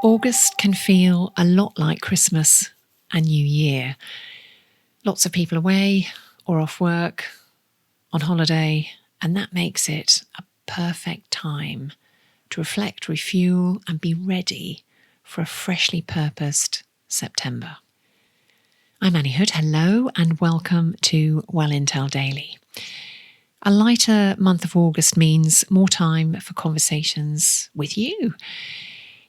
August can feel a lot like Christmas and New Year. Lots of people away or off work, on holiday, and that makes it a perfect time to reflect, refuel, and be ready for a freshly purposed September. I'm Annie Hood. Hello and welcome to Well Intel Daily. A lighter month of August means more time for conversations with you.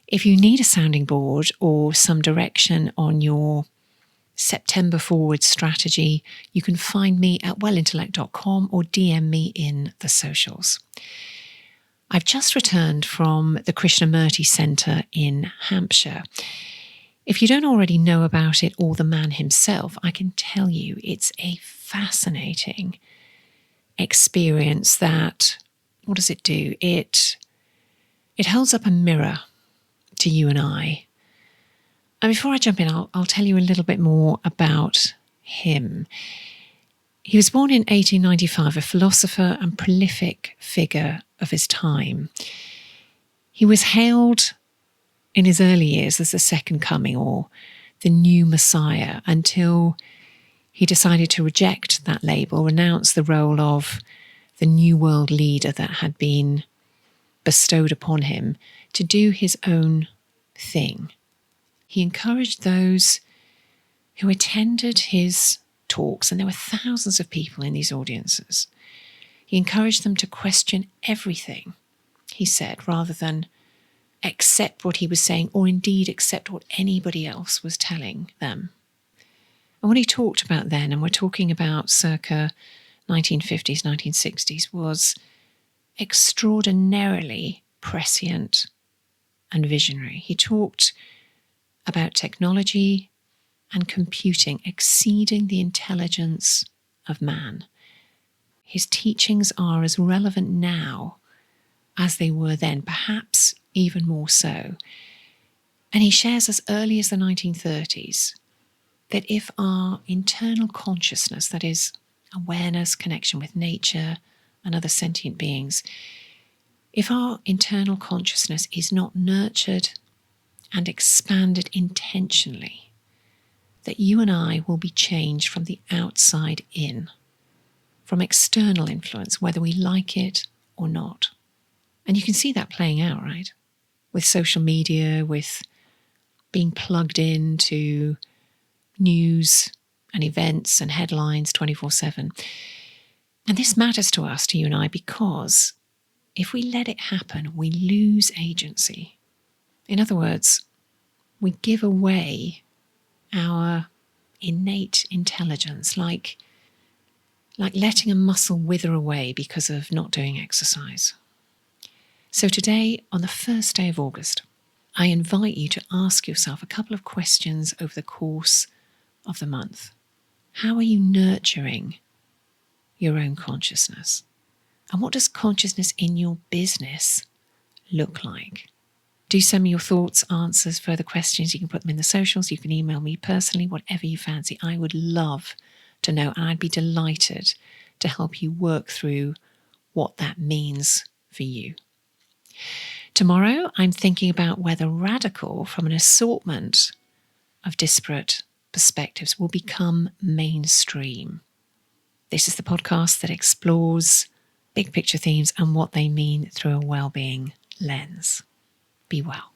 If you need a sounding board or some direction on your September forward strategy, you can find me at wellintellect.com or DM me in the socials. I've just returned from the Krishnamurti Centre in Hampshire. If you don't already know about it or the man himself, I can tell you it's a fascinating experience that, what does it do? It holds up a mirror to you and I. And before I jump in, I'll tell you a little bit more about him. He was born in 1895, a philosopher and prolific figure of his time. He was hailed in his early years as the second coming or the new Messiah until he decided to reject that label, renounce the role of the new world leader that had been bestowed upon him to do his own thing. He encouraged those who attended his talks, and there were thousands of people in these audiences. He encouraged them to question everything he said rather than accept what he was saying or indeed accept what anybody else was telling them. And what he talked about then, and we're talking about circa 1950s, 1960s, was extraordinarily prescient and visionary. He talked about technology and computing exceeding the intelligence of man. His teachings are as relevant now as they were then, perhaps even more so. And he shares as early as the 1930s that if our internal consciousness, that is awareness, connection with nature and other sentient beings, if our internal consciousness is not nurtured and expanded intentionally, that you and I will be changed from the outside in, from external influence, whether we like it or not. And you can see that playing out, right? With social media, with being plugged into news and events and headlines 24/7. And this matters to us, to you and I, because if we let it happen, we lose agency. In other words, we give away our innate intelligence, like letting a muscle wither away because of not doing exercise. So today, on the first day of August, I invite you to ask yourself a couple of questions over the course of the month. How are you nurturing your own consciousness? And what does consciousness in your business look like? Do send me your thoughts, answers, further questions. You can put them in the socials. You can email me personally, whatever you fancy. I would love to know, and I'd be delighted to help you work through what that means for you. Tomorrow, I'm thinking about whether radical from an assortment of disparate perspectives will become mainstream. This is the podcast that explores big picture themes and what they mean through a well-being lens. Be well.